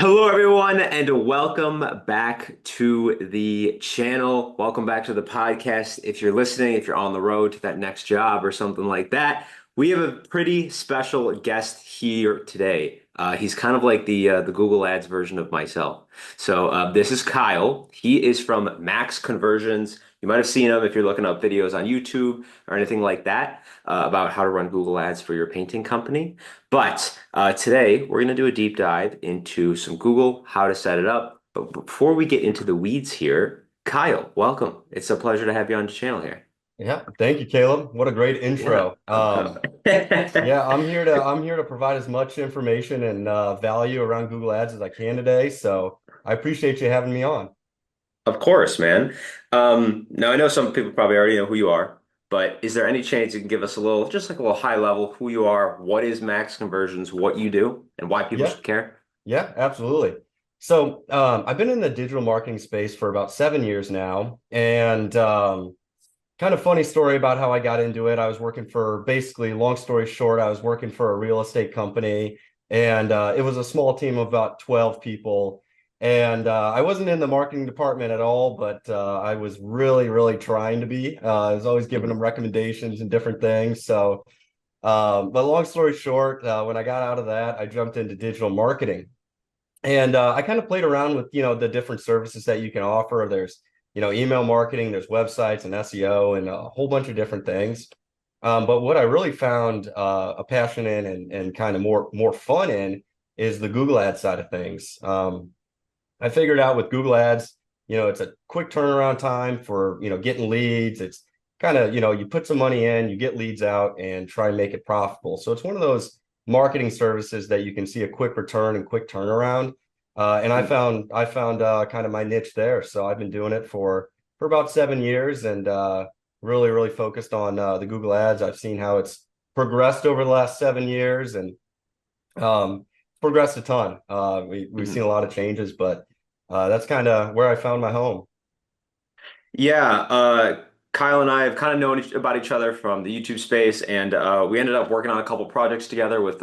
Hello, everyone, and welcome back to the channel. Welcome back to the podcast. If you're listening, if you're on the road to that next job or something like that, we have a pretty special guest here today. He's kind of like the Google Ads version of myself. So this is Kyle. He is from Max Conversions. You might have seen him if you're looking up videos on YouTube or anything like that about how to run Google Ads for your painting company. But today we're going to do a deep dive into some Google, how to set it up. But before we get into the weeds here, Kyle, welcome. It's a pleasure to have you on the channel here. Yeah, thank you, Caleb. What a great Yeah. intro. Uh, Yeah, I'm here to provide as much information and value around Google Ads as I can today. So I appreciate you having me on. Of course, man. Now I know some people probably already know who you are, but is there any chance you can give us a little, just like a little high level, who you are, what is Max Conversions, what you do, and why people Yeah, should care? yeah, absolutely. So I've been in the digital marketing space for about 7 years now, and kind of funny story about how I got into it. I was working for basically, long story short, I was working for a real estate company, and it was a small team of about 12 people. And I wasn't in the marketing department at all, but I was really, really trying to be. I was always giving them Mhm. recommendations and different things. So, but long story short, when I got out of that, I jumped into digital marketing. And I kind of played around with, the different services that you can offer. There's, email marketing, there's websites and SEO and a whole bunch of different things. But what I really found a passion in and kind of more fun in is the Google Ads side of things. I figured out with Google Ads, it's a quick turnaround time for, getting leads. It's kind of, you put some money in, you get leads out and try and make it profitable. So it's one of those marketing services that you can see a quick return and quick turnaround. And I found kind of my niche there. So I've been doing it for about 7 years and really focused on the Google Ads. I've seen how it's progressed over the last 7 years and progressed a ton. We've seen Mhm. a lot of changes, but that's kind of where I found my home. Yeah, Kyle and I have kind of known about each other from the YouTube space, and we ended up working on a couple projects together with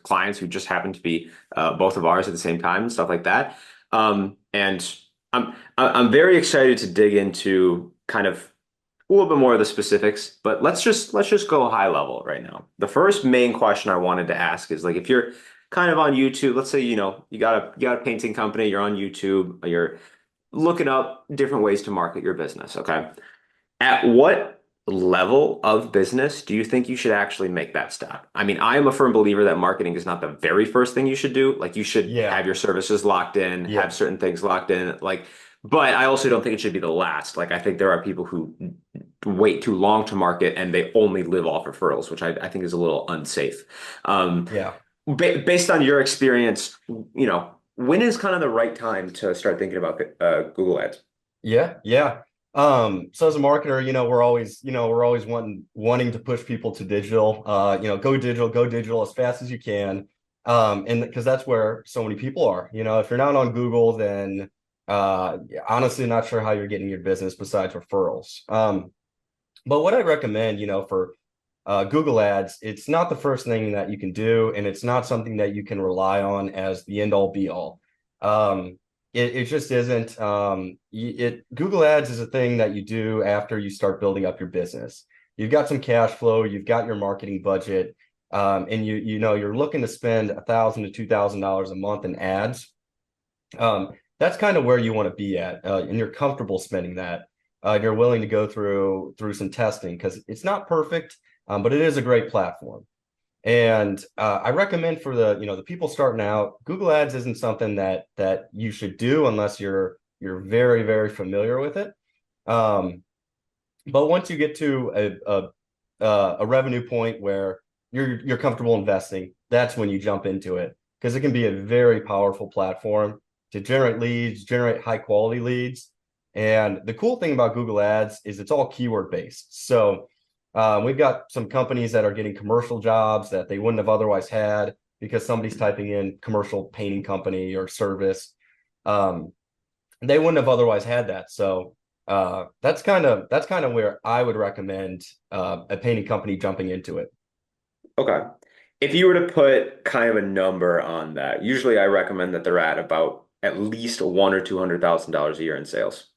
clients who just happened to be both of ours at the same time and stuff like that. And I'm very excited to dig into kind of a little bit more of the specifics, but let's just go high level right now. The first main question I wanted to ask is like if you're kind of on YouTube, let's say you got a painting company, you're on YouTube, you're looking up different ways to market your business, okay? At what level of business do you think you should actually make that step? I mean, I am a firm believer that marketing is not the very first thing you should do. Like you should Yeah, have your services locked in, have yeah, certain things locked in, like, but I also don't think it should be the last. Like I think there are people who wait too long to market and they only live off referrals, which I think is a little unsafe. Um, yeah, Based on your experience, when is kind of the right time to start thinking about Google Ads? yeah. So as a marketer, we're always wanting to push people to digital. Go digital as fast as you can. And because that's where so many people are. If you're not on Google, then honestly, not sure how you're getting your business besides referrals. But what I recommend, for Google Ads, it's not the first thing that you can do, and it's not something that you can rely on as the end all be all. It just isn't. Google Ads is a thing that you do after you start building up your business. You've got some cash flow, you've got your marketing budget, and you're looking to spend $1,000 to $2,000 a month in ads. That's kind of where you want to be at, and you're comfortable spending that. You're willing to go through some testing because it's not perfect, but it is a great platform. And I recommend for the people starting out, Google Ads isn't something that you should do unless you're very familiar with it. Um, but once you get to a revenue point where you're comfortable investing, that's when you jump into it because it can be a very powerful platform to generate leads, generate high quality leads. And the cool thing about Google Ads is it's all keyword based. So we've got some companies that are getting commercial jobs that they wouldn't have otherwise had because somebody's typing in commercial painting company or service. Um, they wouldn't have otherwise had that. So that's kind of where I would recommend a painting company jumping into it. Okay. if you were to put kind of a number on that, usually I recommend that they're at about at least one or $200,000 a year in sales.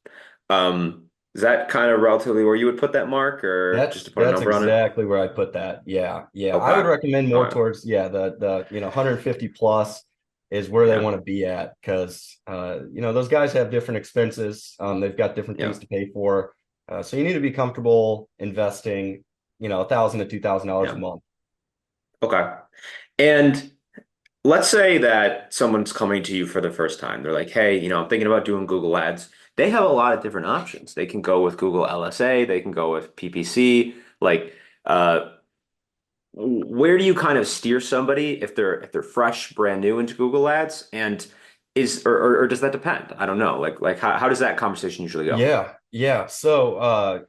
Is that kind of relatively where you would put that mark, or just to put a That's number on it? exactly where I put that. Yeah, yeah. I would Okay. recommend All more right. towards the 150 plus is where they Yeah. want to be at because those guys have different expenses. They've got different Yeah. things to pay for. So you need to be comfortable investing, $1,000 to $2,000 a Yeah. month. Okay. And let's say that someone's coming to you for the first time. They're like, hey, I'm thinking about doing Google Ads. They have a lot of different options. They can go with Google LSA, they can go with PPC. Like, uh, where do you kind of steer somebody if they're fresh, brand new into Google Ads? And or does that depend? I don't know. Like how does that conversation usually go? Yeah, yeah. So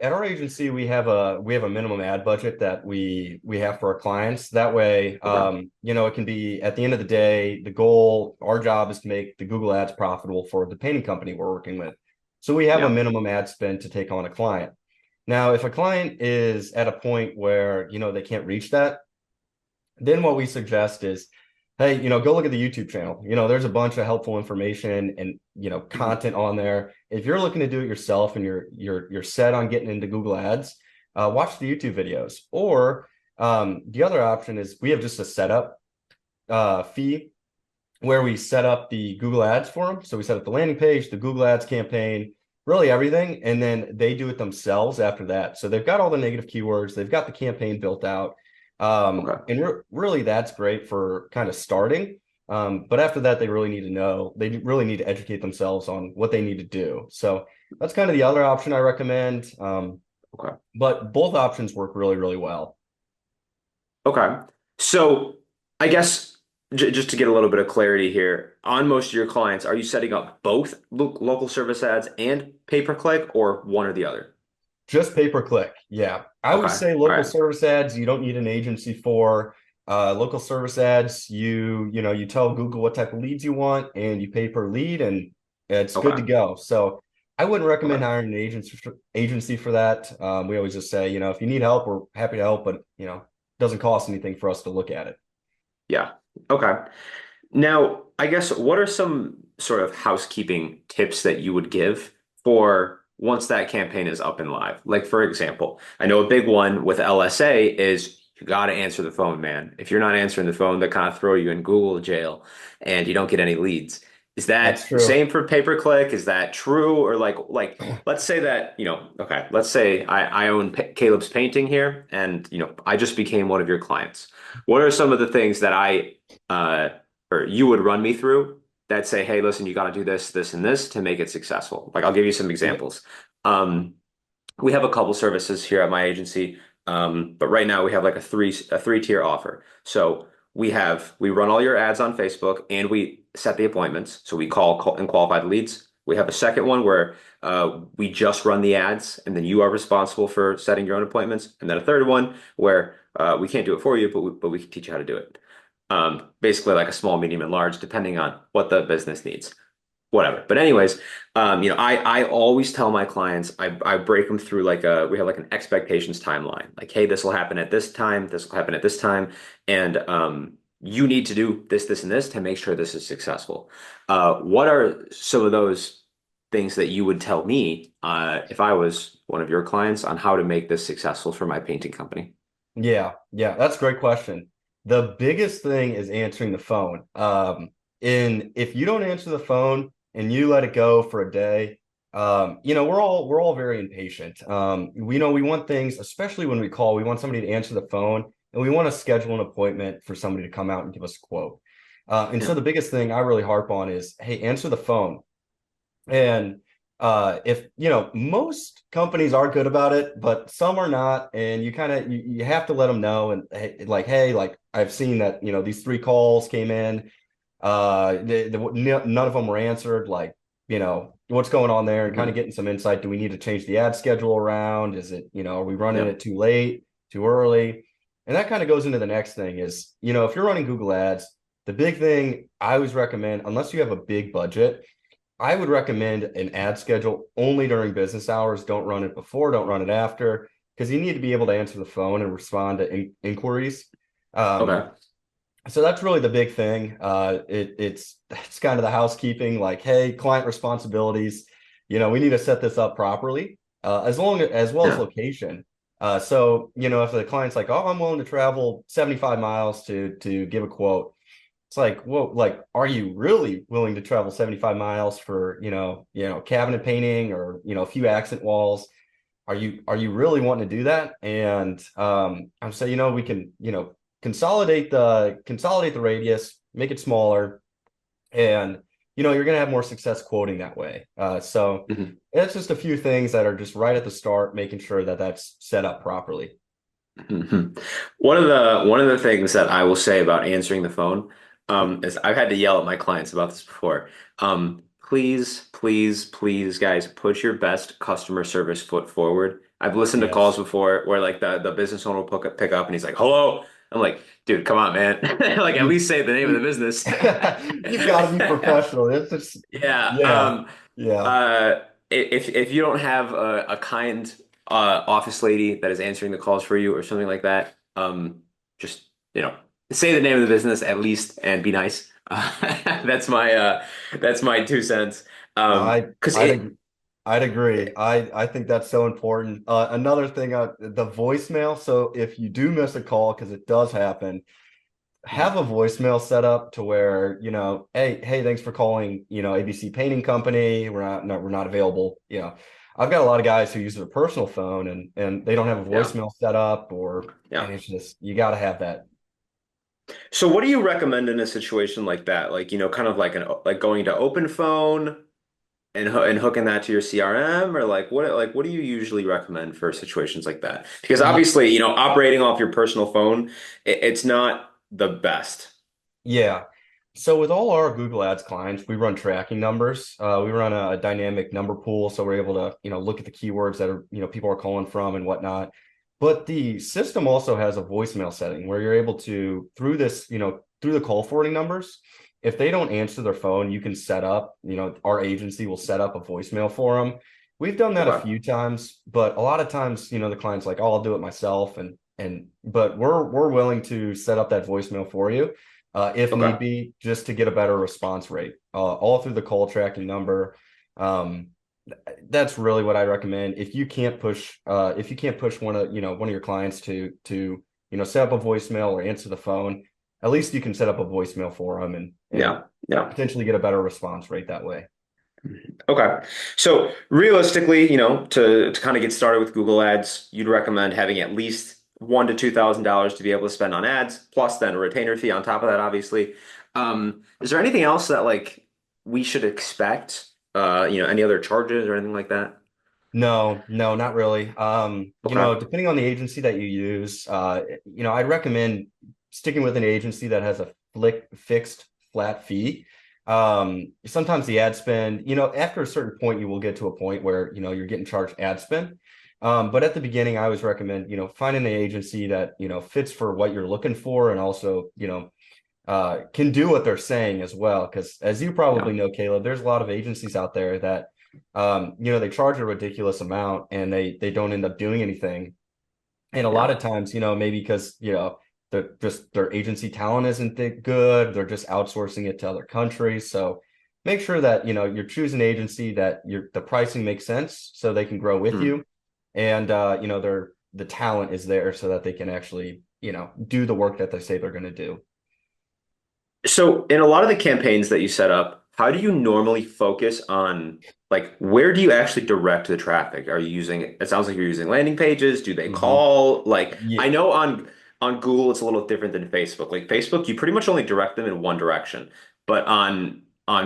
at our agency, we have a minimum ad budget that we have for our clients. That way, Okay. it can be at the end of the day, the goal, our job is to make the Google Ads profitable for the painting company we're working with. So we have a Yeah. minimum ad spend to take on a client. Now, if a client is at a point where, they can't reach that, then what we suggest is, hey, go look at the YouTube channel. There's a bunch of helpful information and Mhm. content on there. If you're looking to do it yourself and you're set on getting into Google Ads, watch the YouTube videos. Or the other option is we have just a setup fee where we set up the Google Ads for them. So we set up the landing page, the Google Ads campaign, really everything, and then they do it themselves after that. So they've got all the negative keywords, they've got the campaign built out, Okay. and really that's great for kind of starting. But after that, they really need to educate themselves on what they need to do. So that's kind of the other option I recommend. Okay. But both options work really, really well. Okay. So I guess j just to get a little bit of clarity here, on most of your clients, are you setting up both lo local service ads and pay-per-click or one or the other? Just pay per click. Yeah. I would Okay. say All local right. service ads, you don't need an agency for. Local service ads, you tell Google what type of leads you want and you pay per lead and it's good to Okay. go. So I wouldn't recommend Okay. hiring an agency for that. We always just say, if you need help, we're happy to help, but it doesn't cost anything for us to look at it. Yeah. Okay. Now, I guess what are some sort of housekeeping tips that you would give for once that campaign is up and live? Like, for example, I know a big one with LSA is you got to answer the phone, man. If you're not answering the phone, they kind of throw you in Google jail and you don't get any leads. Is That's that the true. same for pay-per-click? Is that true? Or like let's say that, okay, let's say I own Caleb's painting here and, I just became one of your clients. What are some of the things that uh, or you would run me through that say, hey, listen, you got to do this, this, and this to make it successful. Like I'll give you some Yeah. examples. Um, we have a couple services here at my agency, but right now we have like a three tier offer. So we run all your ads on Facebook and we set the appointments. So we call and qualify the leads. We have a second one where we just run the ads and then you are responsible for setting your own appointments. And then a third one where we can't do it for you, but we can teach you how to do it. Basically like a small, medium, and large, depending on what the business needs. Whatever. But anyways, I always tell my clients, I break them through we have like an expectations timeline. Like, hey, this will happen at this time, this will happen at this time, and you need to do this, this, and this to make sure this is successful. What are some of those things that you would tell me if I was one of your clients on how to make this successful for my painting company? Yeah, yeah, that's a great question. The biggest thing is answering the phone. And if you don't answer the phone and you let it go for a day, we're all very impatient. We know we want things, especially when we call, we want somebody to answer the phone and we want to schedule an appointment for somebody to come out and give us a quote. And Yeah. so the biggest thing I really harp on is, hey, answer the phone. And if most companies are good about it, but some are not, and you have to let them know and hey, like I've seen that these three calls came in, none of them were answered. Like what's going on there, and kind of Hmm. getting some insight. Do we need to change the ad schedule around? Is it are we running Yeah. it too late, too early? And that kind of goes into the next thing is if you're running Google Ads, the big thing I always recommend, unless you have a big budget I would recommend an ad schedule only during business hours. Don't run it before, don't run it after, because you need to be able to answer the phone and respond to inquiries. Um, Okay. So that's really the big thing. It's kind of the housekeeping, like, hey, client responsibilities. We need to set this up properly, as well as Yeah. location. So if the client's like, oh, I'm willing to travel 75 miles to give a quote, it's like, whoa, like, are you really willing to travel 75 miles for cabinet painting or a few accent walls? Are you really wanting to do that? And I'm saying, we can, consolidate the radius, make it smaller, and you're gonna have more success quoting that way. So Mhm. it's just a few things that are just right at the start, making sure that that's set up properly. Mhm. One of the things that I will say about answering the phone, is I've had to yell at my clients about this before. Please, please, please, guys, put your best customer service foot forward. I've listened to calls Yes. before where like the business owner will pick up and he's like, "Hello." I'm like, "Dude, come on, man. Like at You least say the name of the you business." you've got to be professional. It's just Yeah. yeah, yeah. If you don't have a kind office lady that is answering the calls for you or something like that, just say the name of the business at least and be nice. That's my 2 cents. I 'Cause I'd it agree. I'd agree. I think that's so important. Another thing, the voicemail. So if you do miss a call, because it does happen, have a voicemail set up to where, hey, thanks for calling, ABC Painting Company. We're not, no, we're not available. I've got a lot of guys who use their personal phone and they don't have a yeah voicemail set up, yeah. and it's just you got to have that. So what do you recommend in a situation like that? Like kind of like going to open phone and hooking that to your CRM, or like what do you usually recommend for situations like that? Because Ye- obviously, operating off your personal phone, it's not the best. Yeah. So with all our Google Ads clients, we run tracking numbers. We run a dynamic number pool, so we're able to, look at the keywords that are, people are calling from and whatnot. But the system also has a voicemail setting where you're able to, through this, through the call forwarding numbers, if they don't answer their phone, you can set up, our agency will set up a voicemail for them. We've done that a Okay. few times, but a lot of times, the client's like, "Oh, I'll do it myself," but we're willing to set up that voicemail for you if need Okay. be, just to get a better response rate, all through the call tracking number. Um, that's really what I recommend. If you can't push one of your clients to set up a voicemail or answer the phone, at least you can set up a voicemail for them and Yeah. Yeah. potentially get a better response rate that way. Okay. So realistically, to kind of get started with Google Ads, you'd recommend having at least $1,000 to $2,000 to be able to spend on ads, plus then a retainer fee on top of that, obviously. Is there anything else that like we should expect? Any other charges or anything like that? No, no, not really. Okay. Depending on the agency that you use, I'd recommend sticking with an agency that has a fixed flat fee. Sometimes the ad spend, after a certain point, you will get to a point where, you're getting charged ad spend. But at the beginning, I always recommend, finding an agency that, fits for what you're looking for and also, can do what they're saying as well. Because as you Yeah. probably know, Caleb, there's a lot of agencies out there that they charge a ridiculous amount and they don't end up doing anything. And a lot Yeah. of times, maybe because, their agency talent isn't that good, they're just outsourcing it to other countries. So make sure that, you're choosing an agency that the pricing makes sense so they can grow with Hmm. you. And the talent is there so that they can actually, do the work that they say they're going to do. So in a lot of the campaigns that you set up, how do you normally focus on like where do you actually direct the traffic? Are you using it sounds like you're using landing pages? Do they Hmm. call? Like Yeah. I know on Google it's a little different than Facebook. Like Facebook, you pretty much only direct them in one direction. But on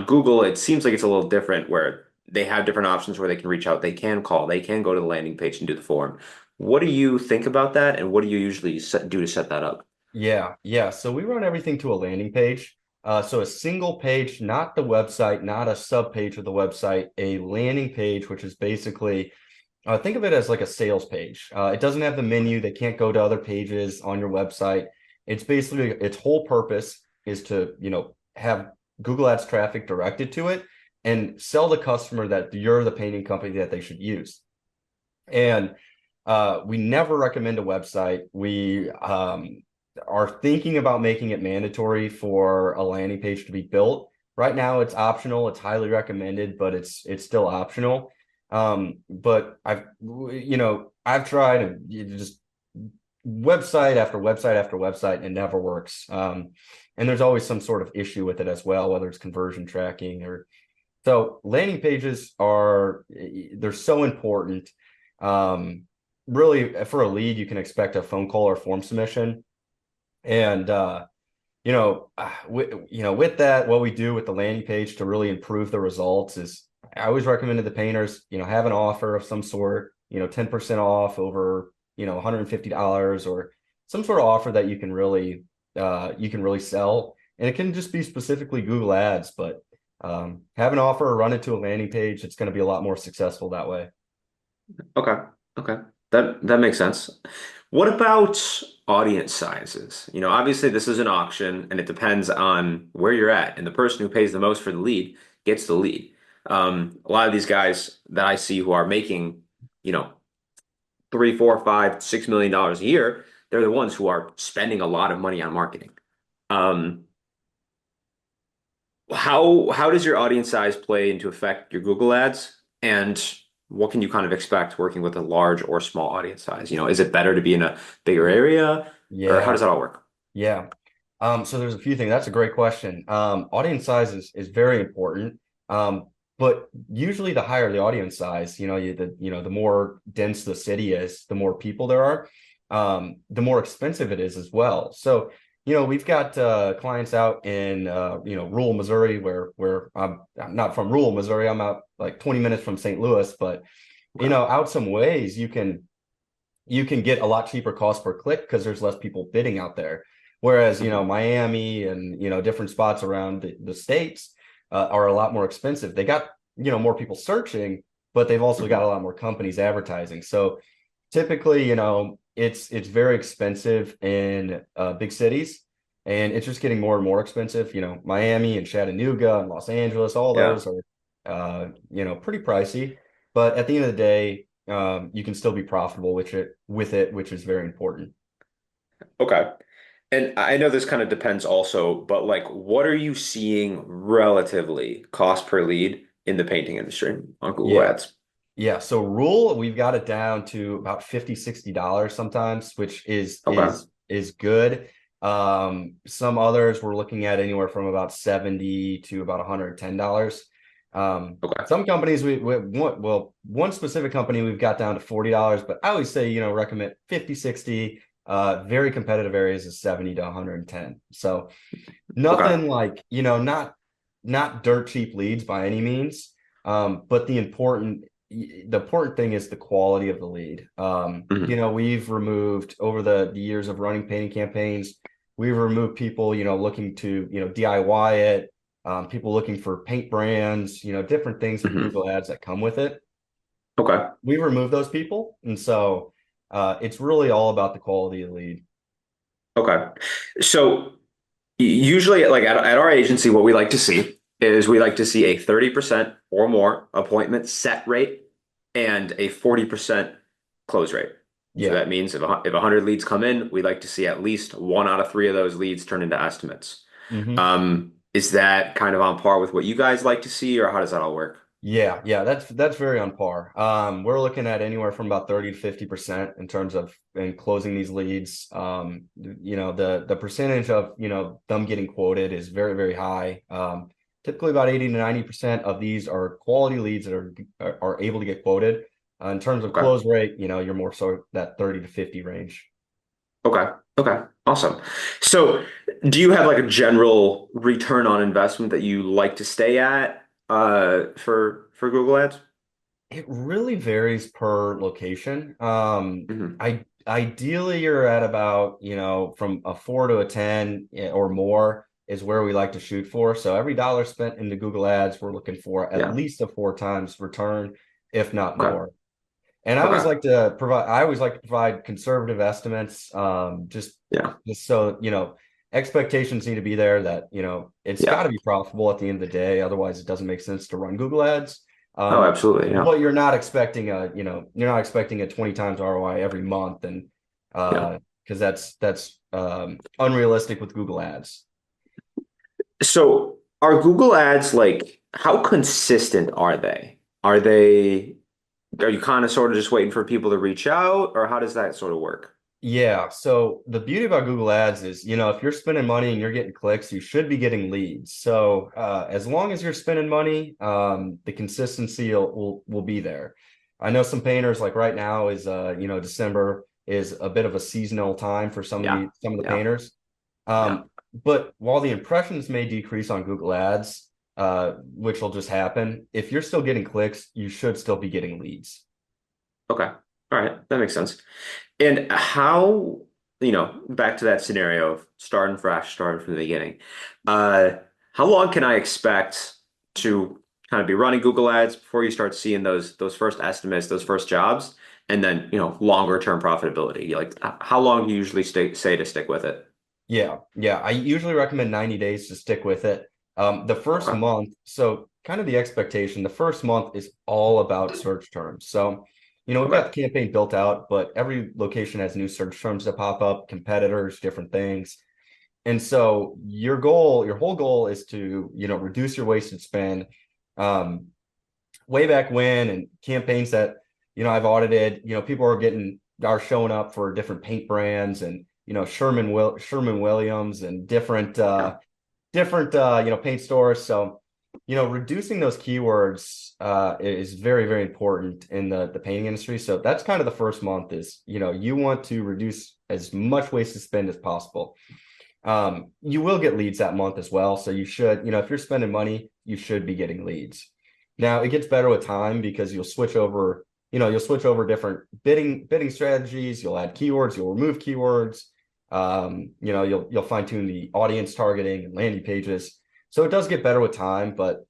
Google, it seems like it's a little different where they have different options where they can reach out, they can call, they can go to the landing page and do the form. What do you think about that, and what do you usually do to set that up? Yeah, yeah. So we run everything to a landing page. So a single page, not the website, not a sub page of the website, a landing page, which is basically think of it as like a sales page. It doesn't have the menu. They can't go to other pages on your website. It's basically its whole purpose is to, have Google Ads traffic directed to it and sell the customer that you're the painting company that they should use. And we never recommend a website. are thinking about making it mandatory for a landing page to be built. Right now, it's optional. It's highly recommended, but it's still optional. But I've tried and just website after website after website, and it never works. And there's always some sort of issue with it as well, whether it's conversion tracking or so. Landing pages they're so important. Um, Really, for a lead, you can expect a phone call or form submission. And with that, what we do with the landing page to really improve the results is I always recommend to the painters, have an offer of some sort, 10% off over, $150 or some sort of offer that you can really sell. And it can just be specifically Google Ads, but have an offer or run it to a landing page. It's going to be a lot more successful that way. Okay. Okay. That makes sense. What about audience sizes? Obviously this is an auction and it depends on where you're at, and the person who pays the most for the lead gets the lead. A lot of these guys that I see who are making, you know, 3, 4, 5, $6 million a year, they're the ones who are spending a lot of money on marketing. Um, how does your audience size play into affect your Google ads? And what can you kind of expect working with a large or small audience size? Is it better to be in a bigger area, or how Yeah, does that all work? yeah. So there's a few things. That's a great question. Audience size is very important. But usually the higher the audience size, the more dense the city is, the more people there are, the more expensive it is as well. So, we've got clients out in rural Missouri where I'm not from rural Missouri. I'm out like 20 minutes from St. Louis, but Okay. out some ways you can get a lot cheaper cost per click because there's less people bidding out there. Whereas, Mhm. Miami and, different spots around the states are a lot more expensive. They got, more people searching, but they've also got Mhm. a lot more companies advertising. So typically, it's very expensive in big cities, and it's just getting more and more expensive. Miami and Chattanooga and Los Angeles, all Yeah. those are, pretty pricey. But at the end of the day, you can still be profitable with it, which is very important. Okay. And I know this kind of depends also, but like, what are you seeing relatively cost per lead in the painting industry on Google Yeah. Ads? Yeah. So rule, we've got it down to about $50, $60 sometimes, which is Okay. is is good. Some others we're looking at anywhere from about 70 to about $110. Okay. Some companies one specific company we've got down to $40, but I always say, recommend 50, 60. Very competitive areas is 70 to 110. So Okay. nothing like, not dirt cheap leads by any means. But the important thing is the quality of the lead. Mhm. We've removed over the years of running painting campaigns, we've removed people, looking to, DIY it, people looking for paint brands, different things with Mhm. Google ads that come with it. Okay. We remove those people. And so it's really all about the quality of the lead. Okay. So usually, like at our agency, what we like to see is we like to see a 30% or more appointment set rate and a 40% close rate. So Yeah. that means if 100 leads come in, we like to see at least one out of three of those leads turn into estimates. Hmm. Is that kind of on par with what you guys like to see, or how does that all work? Yeah, yeah, that's very on par. We're looking at anywhere from about 30 to 50% in terms of in closing these leads. The percentage of, them getting quoted is very, very high. Typically about 80 to 90% of these are quality leads that are able to get quoted. In terms of Okay. close rate, you're more so that 30 to 50 range. Okay. Okay. Awesome. So, do you have like a general return on investment that you like to stay at for Google Ads? It really varies per location. Hmm. Ideally you're at about, from a 4 to a 10 or more is where we like to shoot for. So every dollar spent into Google Ads, we're looking for at Yeah. least a 4 times return, if not Okay. more. And Okay. I always like to provide conservative estimates, Yeah. just so, expectations need to be there that, it's got Yeah. to be profitable at the end of the day. Otherwise, it doesn't make sense to run Google Ads. Oh, Um, absolutely. Yeah. but you're not expecting a 20 times ROI every month. And Yeah. because that's unrealistic with Google Ads. So are Google ads like how consistent are they? Are you kind of sort of just waiting for people to reach out, or how does that sort of work? Yeah, so the beauty about Google Ads is, if you're spending money and you're getting clicks, you should be getting leads. So as long as you're spending money, the consistency will be there. I know some painters like right now is December is a bit of a seasonal time for Yeah. some of the Yeah. painters. Yeah. But while the impressions may decrease on Google Ads, which will just happen, if you're still getting clicks, you should still be getting leads. Okay. All right. That makes sense. And how, back to that scenario of starting fresh, starting from the beginning. Uh, how long can I expect to kind of be running Google Ads before you start seeing those first estimates, those first jobs, and then, longer term profitability? Like how long do you usually say to stick with it? Yeah, yeah. I usually recommend 90 days to stick with it. The first Okay. month, so kind of the expectation, the first month is all about search terms. So, we've Okay. got the campaign built out, but every location has new search terms that pop up, competitors, different things. And so your whole goal is to, reduce your wasted spend. Um, Way back when and campaigns that I've audited, people are showing up for different paint brands and Sherman Williams and Yeah. different paint stores. So reducing those keywords is very, very important in the painting industry. So that's kind of the first month is you want to reduce as much wasted spend as possible. You will get leads that month as well. So you should, if you're spending money, you should be getting leads. Now it gets better with time because you'll switch over different bidding strategies. You'll add keywords, you'll remove keywords. You'll fine tune the audience targeting and landing pages. So it does get better with time, but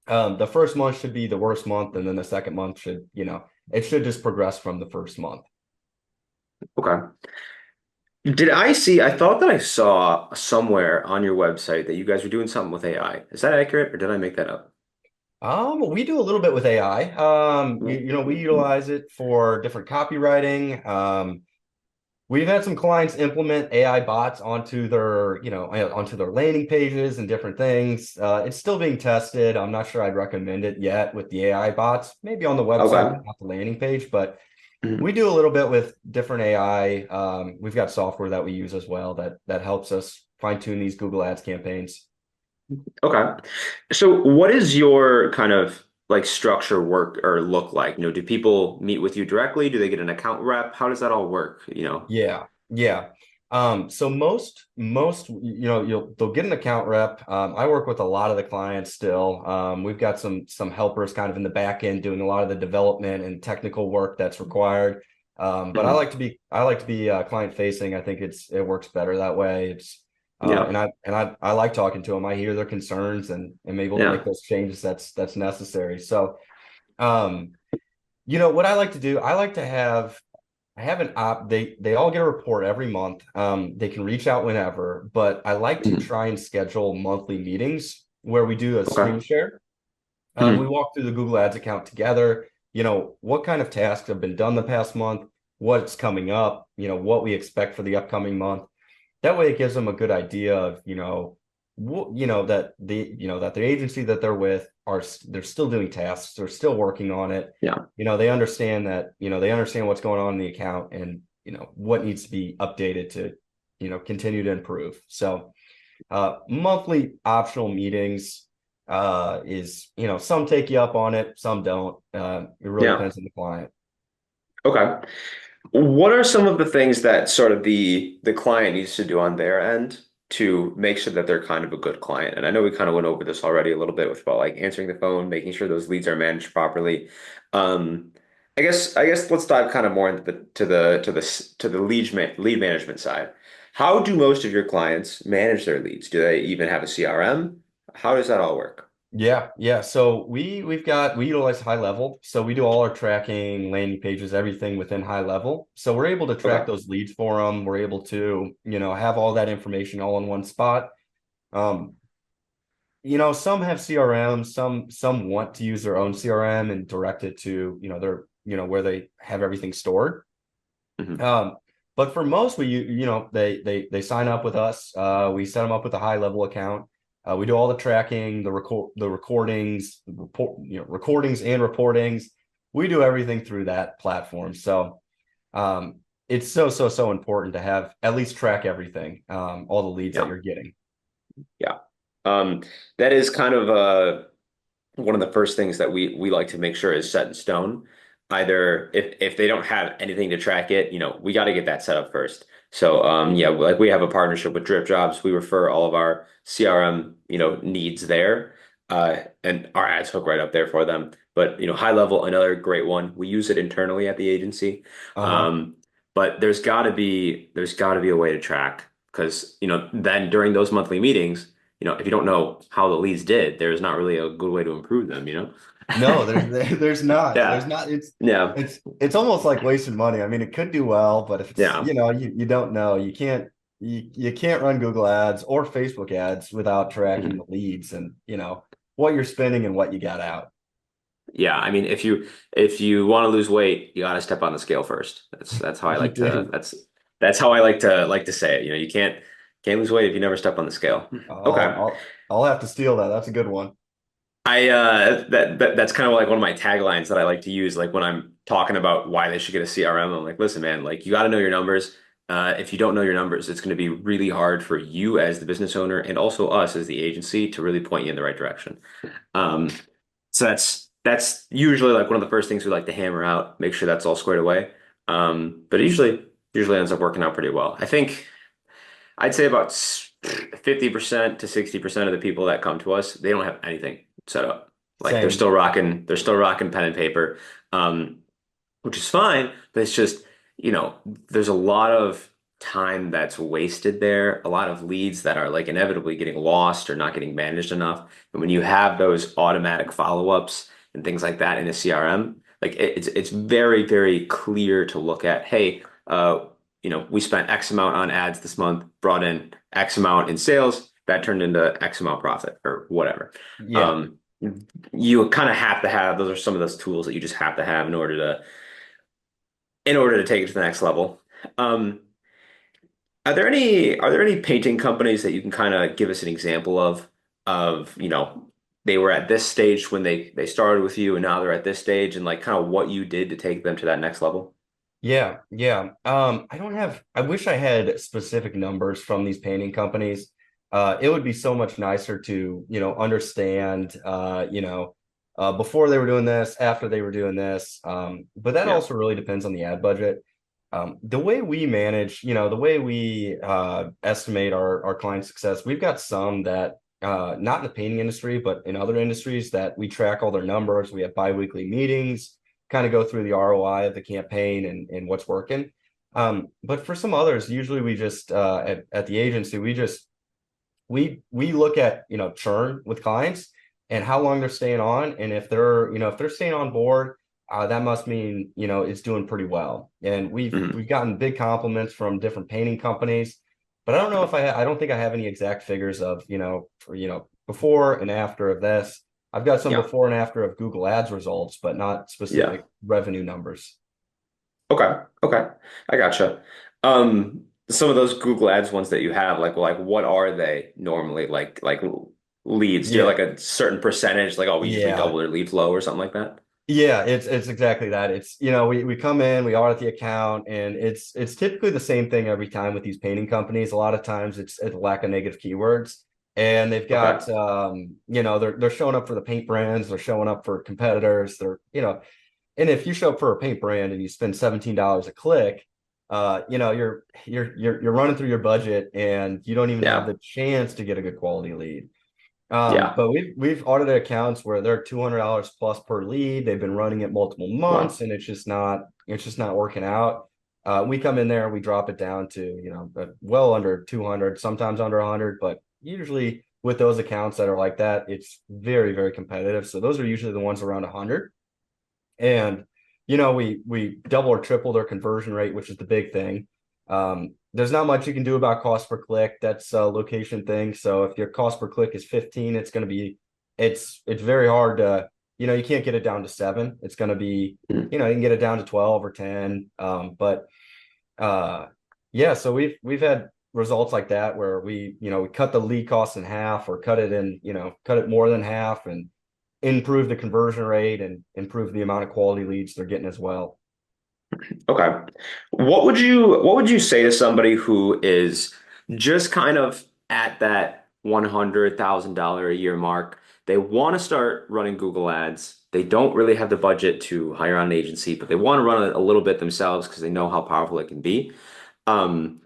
the first month should be the worst month, and then the second month should, it should just progress from the first month. Okay. I thought that I saw somewhere on your website that you guys were doing something with AI. Is that accurate, or did I make that up? We do a little bit with AI. We utilize it for different copywriting. We've had some clients implement AI bots onto their landing pages and different things. It's still being tested. I'm not sure I'd recommend it yet with the AI bots, maybe on the website, but Okay. not the landing page. But we Mhm. do a little bit with different AI. We've got software that we use as well that helps us fine tune these Google Ads campaigns. Okay. So what is your kind of like structure work or look like? Do people meet with you directly? Do they get an account rep? How does that all work? Yeah, yeah. So most they'll get an account rep. I work with a lot of the clients still. We've got some helpers kind of in the back end doing a lot of the development and technical work that's required. But Mhm. I like to be client facing. I think it works better that way. It's Yeah. I like talking to them. I hear their concerns and am able to make Yeah. those changes that's necessary. So um, what I like to do, I have an op. They all get a report every month. They can reach out whenever, but I like to Mhm. try and schedule monthly meetings where we do a screen Okay. share. We Mhm. walk through the Google Ads account together. What kind of tasks have been done the past month, what's coming up, what we expect for the upcoming month. That way it gives them a good idea of, that the agency that they're with they're still doing tasks, they're still working on it. Yeah. They understand that, they understand what's going on in the account and, what needs to be updated to, continue to improve. So monthly optional meetings is, some take you up on it, some don't. It really Yeah. depends on the client. Okay. What are some of the things that sort of the client needs to do on their end to make sure that they're kind of a good client? And I know we kind of went over this already a little bit with about like answering the phone, making sure those leads are managed properly. Um, I guess let's dive kind of more into the lead management side. How do most of your clients manage their leads? Do they even have a CRM? How does that all work? Yeah, yeah. So we utilize high level. So we do all our tracking, landing pages, everything within high level. So we're able to track Okay. those leads for them. We're able to, have all that information all in one spot. Um, some have CRM, some want to use their own CRM and direct it to, where they have everything stored. Hmm. Um, But for most, they sign up with us. We set them up with a high level account. We do all the tracking, the recordings, recordings and reportings. We do everything through that platform. So it's so important to have at least track everything, all the leads that Yeah. you're getting. Yeah. Um, that is kind of one of the first things that we like to make sure is set in stone. Either if they don't have anything to track it, we got to get that set up first. So yeah, like we have a partnership with Drip Jobs. We refer all of our CRM, needs there. And our ads hook right up there for them. But high level, another great one. We use it internally at the agency. Uh-huh. Um, but there's got to be a way to track because then during those monthly meetings if you don't know how the leads did, there's not really a good way to improve them. No, there's not. There's Yeah. not. Yeah. It's almost like wasting money. I mean, it could do well, but if it's, Yeah. you don't know. You can't run Google ads or Facebook ads without tracking Mhm. the leads and, what you're spending and what you got out. Yeah. I mean, if you want to lose weight, you got to step on the scale first. That's how I You like to do. that's how I like to say it. You can't lose weight if you never step on the scale. Oh, Okay. I'll have to steal that. That's a good one. That's kind of like one of my taglines that I like to use, like when I'm talking about why they should get a CRM. I'm like, listen, man, like you got to know your numbers. If you don't know your numbers, it's going to be really hard for you as the business owner and also us as the agency to really point you in the right direction. Um, so that's usually like one of the first things we like to hammer out, make sure that's all squared away. But it usually ends up working out pretty well. I think I'd say about 50% to 60% of the people that come to us, they don't have anything set up. Like Same. they're still rocking pen and paper, um, which is fine, but it's just, there's a lot of time that's wasted there, a lot of leads that are like inevitably getting lost or not getting managed enough. And when you have those automatic follow-ups and things like that in a CRM, like it's very, very clear to look at, hey, we spent X amount on ads this month, brought in X amount in sales, that turned into X amount profit or whatever. Yeah. Um, you kind of have to have, those are some of those tools that you just have to have in order to take it to the next level. Um, are there any painting companies that you can kind of give us an example of, they were at this stage when they started with you and now they're at this stage and like kind of what you did to take them to that next level? Yeah, yeah. I wish I had specific numbers from these painting companies. It would be so much nicer to, understand, before they were doing this, after they were doing this. But that Yeah. also really depends on the ad budget. The way we manage, the way we estimate our client success, we've got some that not in the painting industry, but in other industries that we track all their numbers. We have biweekly meetings, kind of go through the ROI of the campaign and what's working. But for some others, usually we just at the agency, we look at churn with clients and how long they're staying on, and if they're staying on board, that must mean it's doing pretty well. And we've Mhm. we've gotten big compliments from different painting companies, but I don't know if I don't think I have any exact figures of for before and after of this. I've got some Yeah. before and after of Google Ads results, but not Yeah. specific revenue numbers. Okay. Okay. I gotcha. Some of those Google Ads ones that you have, like what are they normally? Like leads? Do you have Yeah, like a certain percentage? Like, oh, we usually yeah. double their lead flow or something like that? Yeah, it's exactly that. It's we come in, we audit the account, and it's typically the same thing every time with these painting companies. A lot of times it's a lack of negative keywords, and they've Okay. got they're showing up for the paint brands, they're showing up for competitors, and if you show up for a paint brand and you spend $17 a click, you're running through your budget and you don't even have Yeah. the chance to get a good quality lead. Yeah. But we've audited accounts where they're $200 plus per lead. They've been running it multiple months, Wow. and it's just not working out. We come in there, we drop it down to well under 200, sometimes under 100, but usually with those accounts that are like that, it's very very competitive. So those are usually the ones around 100, and we double or triple their conversion rate, which is the big thing. There's not much you can do about cost per click. That's a location thing. So if your cost per click is 15, it's very hard to, you can't get it down to 7. It's going to be, Mm. you can get it down to 12 or 10. But Yeah, so we've had results like that where we cut the lead cost in half or cut it more than half and improve the conversion rate and improve the amount of quality leads they're getting as well. Okay. What would you say to somebody who is just kind of at that $100,000 a year mark? They want to start running Google Ads. They don't really have the budget to hire on an agency, but they want to run it a little bit themselves because they know how powerful it can be. Um,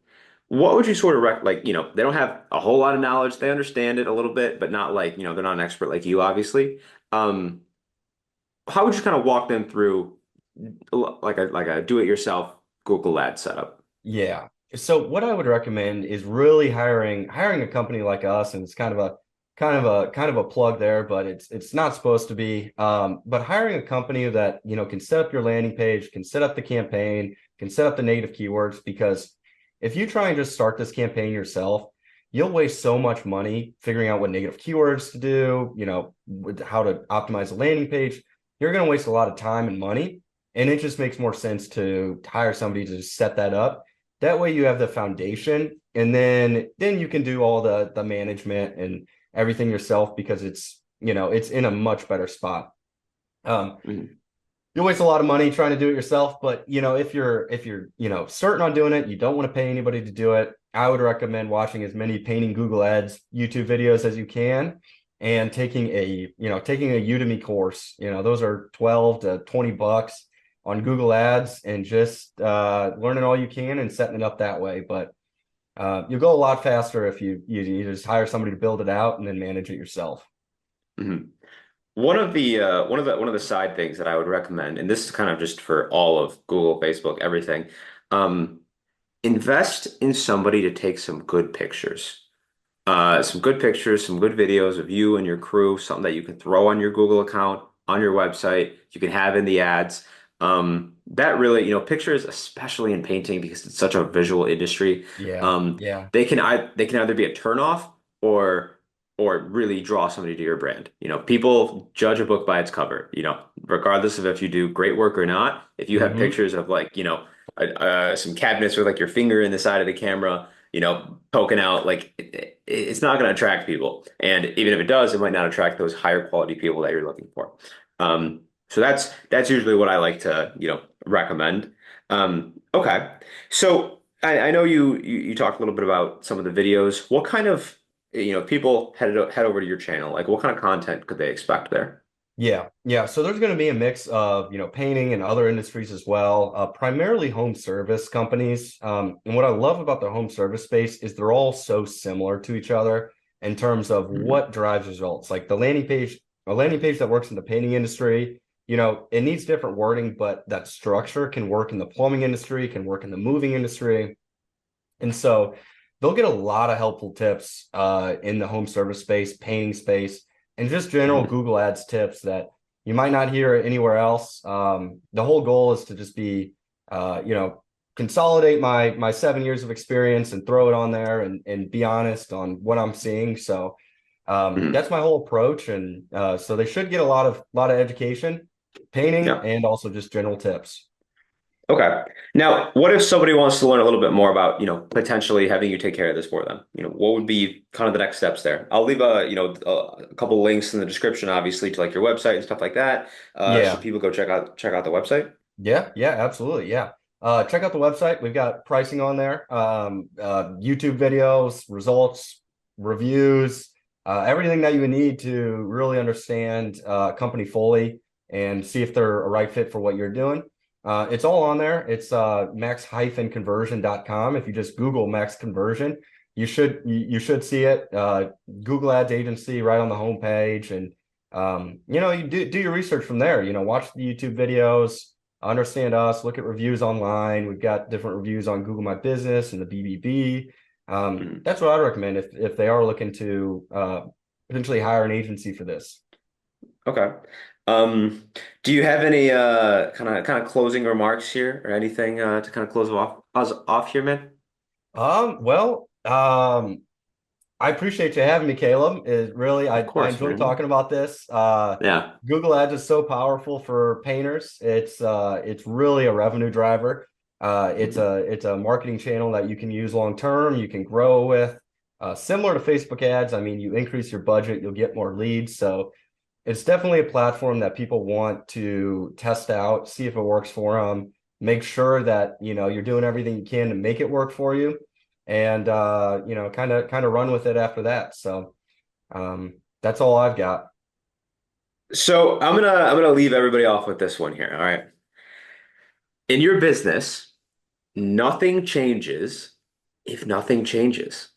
what would you sort of like, they don't have a whole lot of knowledge. They understand it a little bit, but not like, they're not an expert like you, obviously. Um, how would you kind of walk them through like a do-it-yourself Google Ad setup? Yeah. So what I would recommend is really hiring a company like us, and it's kind of a plug there, but it's not supposed to be. But hiring a company that can set up your landing page, can set up the campaign, can set up the native keywords, because if you try and just start this campaign yourself, you'll waste so much money figuring out what negative keywords to do, how to optimize a landing page. You're going to waste a lot of time and money. And it just makes more sense to hire somebody to just set that up. That way you have the foundation, and then you can do all the management and everything yourself, because it's in a much better spot. Um, Mhm. you waste a lot of money trying to do it yourself, but if you're certain on doing it, you don't want to pay anybody to do it. I would recommend watching as many painting Google Ads YouTube videos as you can, and taking a Udemy course. Those are 12 to 20 bucks on Google Ads, and just learning all you can and setting it up that way. But you'll go a lot faster if you just hire somebody to build it out and then manage it yourself. Mhm. One of the side things that I would recommend, and this is kind of just for all of Google, Facebook, everything, um, invest in somebody to take some good pictures. Some good pictures, some good videos of you and your crew, something that you can throw on your Google account, on your website, you can have in the ads. That really, pictures, especially in painting, because it's such a visual industry, Yeah, um, yeah. they can either be a turnoff or really draw somebody to your brand. People judge a book by its cover, regardless of if you do great work or not. If you have Hmm. pictures of like, some cabinets with like your finger in the side of the camera, poking out, like it's not going to attract people. And even if it does, it might not attract those higher quality people that you're looking for. So that's usually what I like to, recommend. Okay. So I know you talked a little bit about some of the videos. What kind of, people head over to your channel, like what kind of content could they expect there? Yeah, yeah. So there's going to be a mix of, painting and other industries as well, primarily home service companies. And what I love about the home service space is they're all so similar to each other in terms of Mhm. what drives results. Like a landing page that works in the painting industry, it needs different wording, but that structure can work in the plumbing industry, can work in the moving industry. And so they'll get a lot of helpful tips in the home service space, painting space, and just general Mhm. Google Ads tips that you might not hear anywhere else. The whole goal is to just be, uh, you know, consolidate my 7 years of experience and throw it on there and be honest on what I'm seeing. So Mhm. that's my whole approach, and so they should get a lot of education, painting, Yeah. and also just general tips. Okay. Now, what if somebody wants to learn a little bit more about, potentially having you take care of this for them? What would be kind of the next steps there? I'll leave a couple links in the description, obviously, to like your website and stuff like that. Should Yeah. people go check out the website? Yeah, yeah, absolutely. Yeah. Check out the website. We've got pricing on there, YouTube videos, results, reviews, everything that you would need to really understand a company fully and see if they're a right fit for what you're doing. It's all on there. It's max-conversion.com. If you just Google max conversion, you should see it. Google Ads agency right on the homepage, and you do your research from there. Watch the YouTube videos, understand us, look at reviews online. We've got different reviews on Google My Business and the BBB. Mhm. That's what I'd recommend if they are looking to potentially hire an agency for this. Okay. Um, do you have any kind of closing remarks here or anything to kind of close off us off here, man? Well, I appreciate you having me, Caleb. Is really Of I course, enjoy man. talking about this. Yeah. Google Ads is so powerful for painters. It's really a revenue driver. It's a marketing channel that you can use long term. You can grow with. Similar to Facebook ads. I mean, you increase your budget, you'll get more leads. So it's definitely a platform that people want to test out, see if it works for them, make sure that, you're doing everything you can to make it work for you, and kind of run with it after that. So that's all I've got. So I'm gonna leave everybody off with this one here. All right. In your business, nothing changes if nothing changes.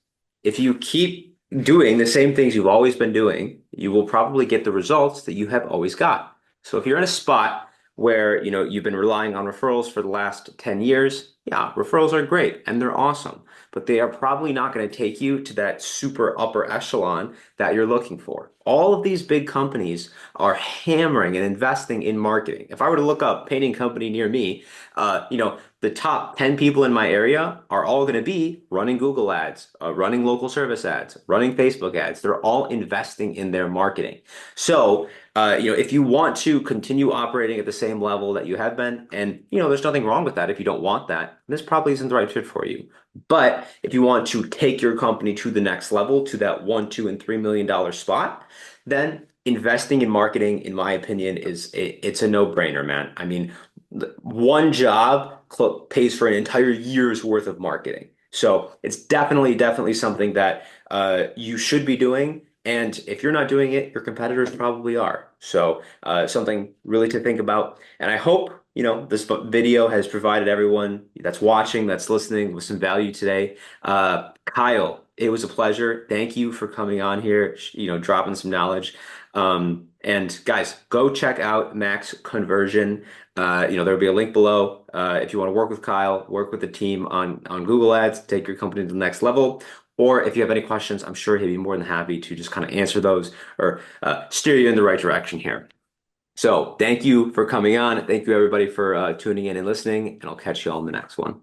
If you keep doing the same things you've always been doing, you will probably get the results that you have always got. So if you're in a spot where, you've been relying on referrals for the last 10 years, yeah, referrals are great and they're awesome, but they are probably not going to take you to that super upper echelon that you're looking for. All of these big companies are hammering and investing in marketing. If I were to look up painting company near me, the top 10 people in my area are all going to be running Google ads, running local service ads, running Facebook ads. They're all investing in their marketing. So, if you want to continue operating at the same level that you have been, and, there's nothing wrong with that if you don't want that, this probably isn't the right fit for you. But if you want to take your company to the next level, to that one, two, and $3 million spot, then investing in marketing, in my opinion, it's a no-brainer, man. I mean, one job pays for an entire year's worth of marketing. So it's definitely something that you should be doing. And if you're not doing it, your competitors probably are. So something really to think about. And I hope, this video has provided everyone that's watching, that's listening with some value today. Kyle, it was a pleasure. Thank you for coming on here, dropping some knowledge. And guys, go check out Max Conversion. There'll be a link below if you want to work with Kyle, work with the team on Google Ads, take your company to the next level. Or if you have any questions, I'm sure he'd be more than happy to just kind of answer those or steer you in the right direction here. So thank you for coming on. Thank you everybody for tuning in and listening, and I'll catch you all in the next one.